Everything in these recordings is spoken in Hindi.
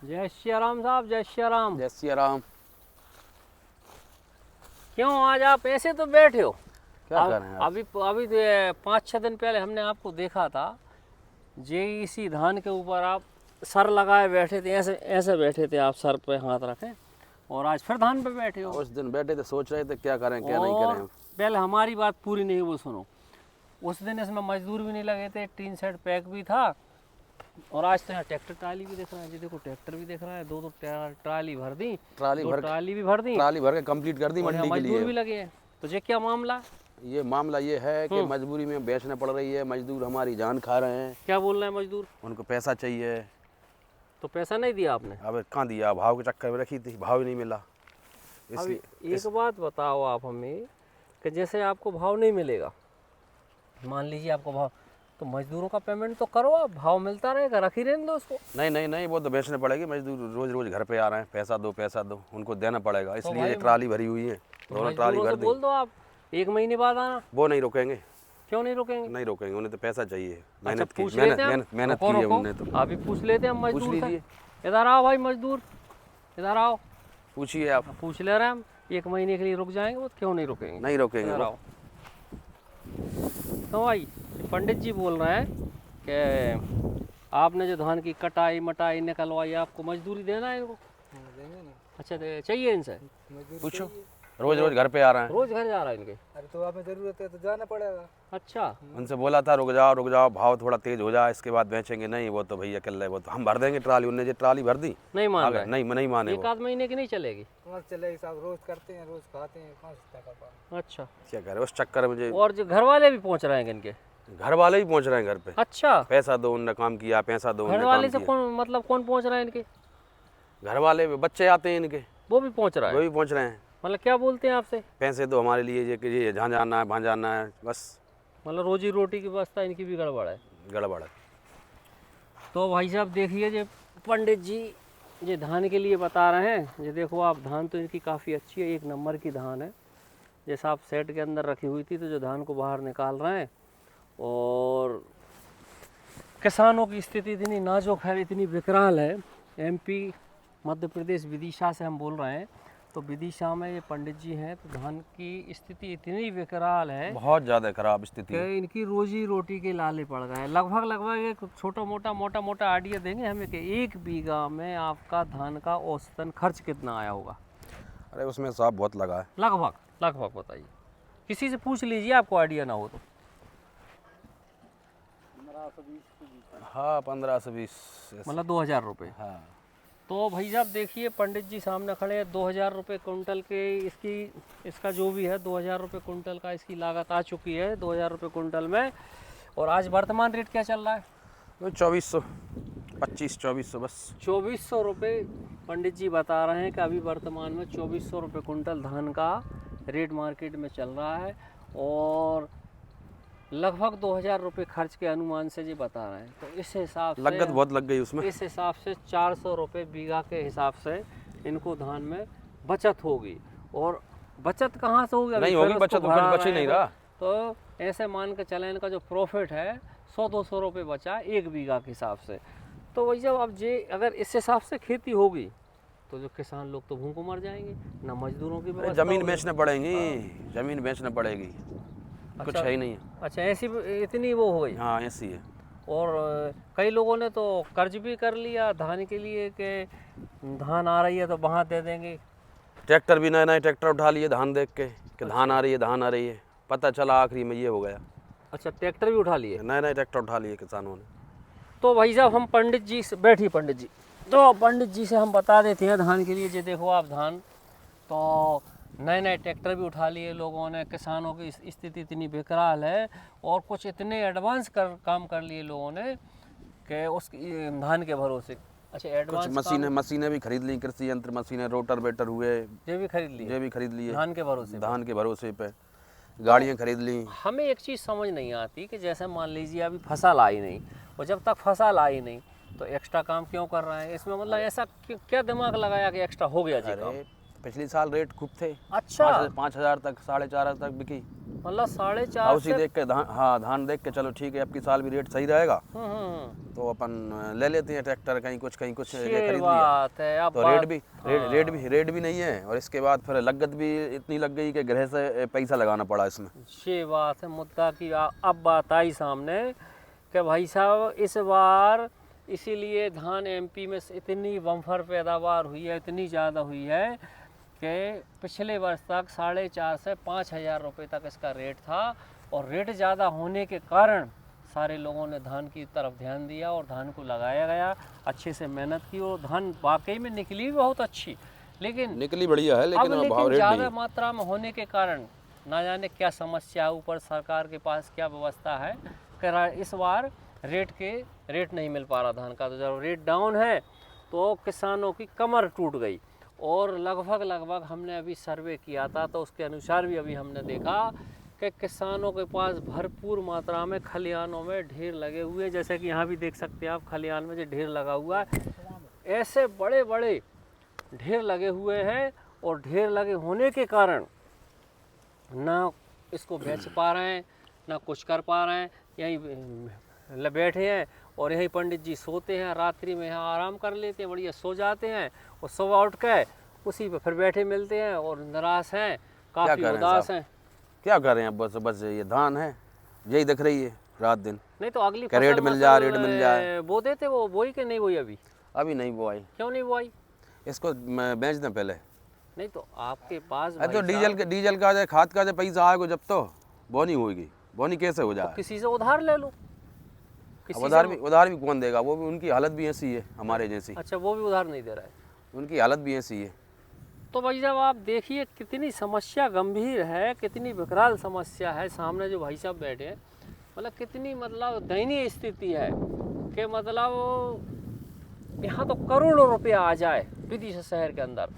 जय श्री राम साहब, जय श्री राम। जय श्री राम। क्यों आज आप ऐसे तो बैठे हो? क्या कर रहे हैं आप? अभी 5-6 दिन पहले हमने आपको देखा था, इसी धान के ऊपर आप सर लगाए बैठे थे, ऐसे ऐसे बैठे थे आप, सर पे हाथ रखे, और आज फिर धान पे बैठे हो। उस दिन बैठे थे, सोच रहे थे क्या करें क्या नहीं और करें। पहले हमारी बात पूरी नहीं, वो सुनो। उस दिन इसमें मजदूर भी नहीं लगे थे, टीन सेट पैक भी था, और आज तो यहाँ ट्रैक्टर ट्राली भी दिख रहा है जी। देखो ट्रैक्टर भी दिख रहा है, दो ट्राली भर दी, ट्राली भी भर दी, ट्राली भर के कंप्लीट कर दी और यहाँ मंडी के मजदूर भी लिए। लगे हैं। तो ये क्या मामला? ये मामला ये है कि मजबूरी में बेचना पड़ रही है, मजदूर हमारी जान खा रहे हैं। क्या बोल रहे हैं मजदूर? उनको पैसा चाहिए। तो पैसा नहीं दिया आपने? अब कहाँ दिया, भाव के चक्कर में रखी थी, भाव ही नहीं मिला। अभी एक बात बताओ आप हमें, कि जैसे आपको भाव नहीं मिलेगा, मान लीजिए आपको भाव, तो मजदूरों का पेमेंट तो करो आप, भाव मिलता रहेगा, रख ही रहने दो उसको। नहीं, वो तो बेचने पड़ेगी। मजदूर रोज रोज घर पे आ रहे हैं, पैसा दो, उनको देना पड़ेगा, इसलिए ये ट्राली भरी हुई है। दोनों ट्राली भर दी। बोल दो आप 1 महीने बाद आना। वो नहीं रोकेंगे। क्यों नहीं रोकेंगे? नहीं रोकेंगे, उन्हें तो पैसा चाहिए। मेहनत की है उन्होंने तो। अभी पूछ लेते हैं हम पूछ मजदूर से। लीजिए। इधर आओ भाई मजदूर, इधर आओ, पूछिए आप। पूछ ले रहे हैं हम। 1 महीने के लिए रुक जाएंगे वो? क्यों नहीं रुकेंगे? नहीं रोकेंगे इधर वो। आओ। तो भाई पंडित जी बोल रहे हैं कि आपने जो धान की कटाई मटाई निकलवाई, आपको मजदूरी देना है इनको? अच्छा, चाहिए इनसे? पूछो, रोज रोज घर पे आ रहे हैं। रोज घर जा रहा है इनके? अरे तो आपने जरूरत है तो जाना पड़ेगा। अच्छा, उनसे बोला था रुक जाओ, भाव थोड़ा तेज हो जाए, इसके बाद बेचेंगे। नहीं, वो तो भैया कल वो तो हम भर देंगे ट्राली। उन्होंने जो ट्राली भर दी, नहीं मान रहे? नहीं माने। 1 महीने की नहीं चलेगी? कहाँ से चलेगी साहब, रोज करते हैं, रोज खाते हैं, कहाँ से कर पाएंगे। अच्छा, क्या करे उस चक्कर में। और जो घर वाले भी पहुंच रहे हैं इनके? घर वाले ही पहुंच रहे हैं घर पे। अच्छा, पैसा दो, उनने काम किया, पैसा दो, घर उनने वाले काम से किया। कौन, मतलब कौन पहुंच रहा है इनके? घर वाले बच्चे आते हैं इनके, वो भी पहुंच रहा वो है? भी पहुंच रहे हैं। मतलब क्या बोलते हैं आपसे? पैसे दो हमारे लिए, ये जहाँ जाना है वहाँ जाना है, बस मतलब रोजी रोटी की व्यवस्था इनकी भी गड़बड़ है। गड़बड़ है। तो भाई साहब देखिए, जो पंडित जी ये धान के लिए बता रहे हैं, ये देखो आप, धान तो इनकी काफ़ी अच्छी है, 1 नंबर की धान है। जैसा आप सेट के अंदर रखी हुई थी, तो जो धान को बाहर निकाल रहे हैं, और किसानों की स्थिति इतनी नाजुक है, इतनी विकराल है। MP मध्य प्रदेश विदिशा से हम बोल रहे हैं, तो विदिशा में ये पंडित जी हैं, तो धान की स्थिति इतनी विकराल है, बहुत ज़्यादा खराब स्थिति है। कि इनकी रोजी रोटी के लाले पड़ गए हैं। लगभग एक छोटा मोटा आइडिया देंगे हमें कि 1 बीघा में आपका धान का औसतन खर्च कितना आया होगा? अरे उसमें साहब बहुत लगा है। लगभग बताइए, किसी से पूछ लीजिए, आपको आइडिया ना हो तो। 1520। हाँ, 15 से 20। मतलब 2000 रुपये। हाँ। तो भाई साहब देखिए, पंडित जी सामने खड़े हैं, 2000 रुपये कुंटल के इसका जो भी है, 2000 रुपये कुंटल का इसकी लागत आ चुकी है, 2000 रुपये कुंटल में। और आज वर्तमान रेट क्या चल रहा है? 2400, 2500-2400 बस। 2400 रुपये पंडित जी बता रहे हैं कि अभी वर्तमान में 2400 रुपये कुंटल धान का रेट मार्केट में चल रहा है, और लगभग 2000 रुपये खर्च के अनुमान से जी बता रहे हैं। तो इस हिसाब से लागत बहुत लग गई उसमें। इस हिसाब से 400 रुपये बीघा के हिसाब से इनको धान में बचत होगी। और बचत कहाँ से होगी? नहीं होगी बचत, तो बच ही नहीं रहा। तो ऐसे मान के चलें, इनका जो प्रॉफिट है 100-200 रुपये बचा 1 बीघा के हिसाब से। तो वही जब अब जे अगर इस हिसाब से खेती होगी, तो जो किसान लोग तो भूखों मर जाएंगे, ना मजदूरों की व्यवस्था जमीन होगी। बेचना पड़ेगी, जमीन बेचना पड़ेगी। कुछ अच्छा, है ही नहीं है। अच्छा, ऐसी इतनी वो हो गई। हाँ, ऐसी है। और कई लोगों ने तो कर्ज भी कर लिया धान के लिए, कि धान आ रही है तो वहाँ दे देंगे। ट्रैक्टर भी नए ट्रैक्टर उठा लिए धान देख के कि धान आ रही है। पता चला आखिरी में ये हो गया। अच्छा, ट्रैक्टर भी उठा लिए? नए ट्रैक्टर उठा लिए किसानों ने। तो भाई साहब हम पंडित जी से बैठी, पंडित जी, तो पंडित जी से हम बता देते हैं धान के लिए। ये देखो आप, धान तो नए ट्रैक्टर भी उठा लिए लोगों ने। किसानों की स्थिति इतनी बेकराल है, और कुछ इतने एडवांस काम कर लिए लोगों ने कि उस धान के भरोसे। अच्छा, एडवांस कुछ मशीनें भी खरीद ली, कृषि यंत्र मशीनें, रोटर वेटर हुए, ये भी खरीद लिए धान के भरोसे पे गाड़ियाँ खरीद ली। हमें एक चीज़ समझ नहीं आती कि जैसे मान लीजिए अभी फसल आई नहीं, और जब तक फसल आई नहीं तो एक्स्ट्रा काम क्यों कर रहे हैं इसमें? मतलब ऐसा क्या दिमाग लगाया कि एक्स्ट्रा हो गया जी काम? पिछले साल रेट खूब थे। अच्छा, 5000 तक, 4500 तक बिकी। मतलब 4.5 उसी देख के धान, हाँ धान देख के चलो ठीक है, अब की साल भी रेट सही रहेगा तो अपन ले लेते हैं ट्रैक्टर, कहीं कुछ ये खरीद लिया बात है। अब तो रेट भी नहीं है, और इसके बाद फिर लागत भी इतनी लग गई कि गृह से पैसा लगाना पड़ा इसमें। ये बात है मुद्दा की अब बात आई सामने कि भाई साहब इस बार इसीलिए धान एमपी में इतनी बम्फर पैदावार हुई है, इतनी ज़्यादा हुई है कि पिछले वर्ष तक 4,500 से 5,000 रुपये तक इसका रेट था, और रेट ज़्यादा होने के कारण सारे लोगों ने धान की तरफ ध्यान दिया और धान को लगाया गया, अच्छे से मेहनत की, और धान वाकई में निकली भी बहुत अच्छी, लेकिन निकली बढ़िया है, लेकिन भाव रेट ज़्यादा नहीं। मात्रा में होने के कारण ना जाने क्या समस्या है, ऊपर सरकार के पास क्या व्यवस्था है कि इस बार रेट नहीं मिल पा रहा धान का। तो जब रेट डाउन है तो किसानों की कमर टूट गई, और लगभग हमने अभी सर्वे किया था तो उसके अनुसार भी अभी हमने देखा कि किसानों के पास भरपूर मात्रा में खलिहानों में ढेर लगे हुए हैं, जैसे कि यहाँ भी देख सकते हैं आप खलिहान में जो ढेर लगा हुआ है, ऐसे बड़े बड़े ढेर लगे हुए हैं, और ढेर लगे होने के कारण ना इसको बेच पा रहे हैं ना कुछ कर पा रहे हैं, यहीं बैठे हैं और यही पंडित जी सोते हैं, रात्रि में यहाँ आराम कर लेते हैं, बढ़िया सो जाते हैं, और सुबह उठ के उसी पे फिर बैठे मिलते हैं और निराश हैं, काफ़ी उदास हैं। क्या कर रहे हैं, बस ये धान है, यही दिख रही है रात दिन। नहीं तो अगली रेट मिल जाए बो देते, वो बोई के नहीं बोई अभी नहीं बोई। क्यों नहीं बोई? इसको बेच दें पहले। नहीं तो आपके पास तो डीजल का जो खाद का जो पैसा आएगा जब तो बोनी होगी, बोनी कैसे हो जाए? किसी से उधार ले लो। उधार भी कौन देगा, वो भी उनकी हालत भी ऐसी है हमारे जैसी। अच्छा, वो भी उधार नहीं दे रहा है, उनकी हालत भी ऐसी है। तो भाई साहब आप देखिए कितनी समस्या गंभीर है, कितनी विकराल समस्या है। सामने जो भाई साहब बैठे हैं, मतलब कितनी दयनीय स्थिति है कि यहाँ तो करोड़ों रुपया आ जाए विदिशा शहर के अंदर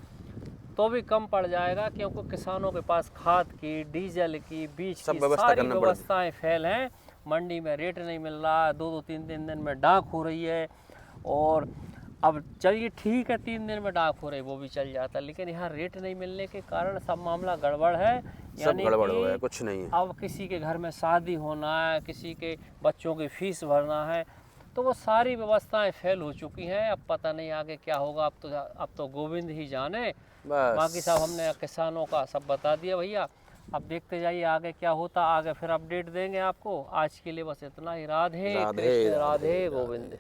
तो भी कम पड़ जाएगा, क्योंकि किसानों के पास खाद की, डीजल की, बीज की सारी व्यवस्थाएं फेल हैं। मंडी में रेट नहीं मिल रहा, 2-3 दिन में डाक हो रही है, और अब चलिए ठीक है 3 दिन में डाक हो रही वो भी चल जाता, लेकिन यहाँ रेट नहीं मिलने के कारण सब मामला गड़बड़ है। सब गड़बड़ हो गया, कुछ नहीं है। अब किसी के घर में शादी होना है, किसी के बच्चों की फीस भरना है, तो वो सारी व्यवस्थाएं फेल हो चुकी हैं। अब पता नहीं आगे क्या होगा, अब तो गोविंद ही जाने। बाकी साहब हमने किसानों का सब बता दिया भैया, अब देखते जाइए आगे क्या होता, आगे फिर अपडेट देंगे आपको। आज के लिए बस इतना ही। राधे कृष्ण, राधे गोविंद।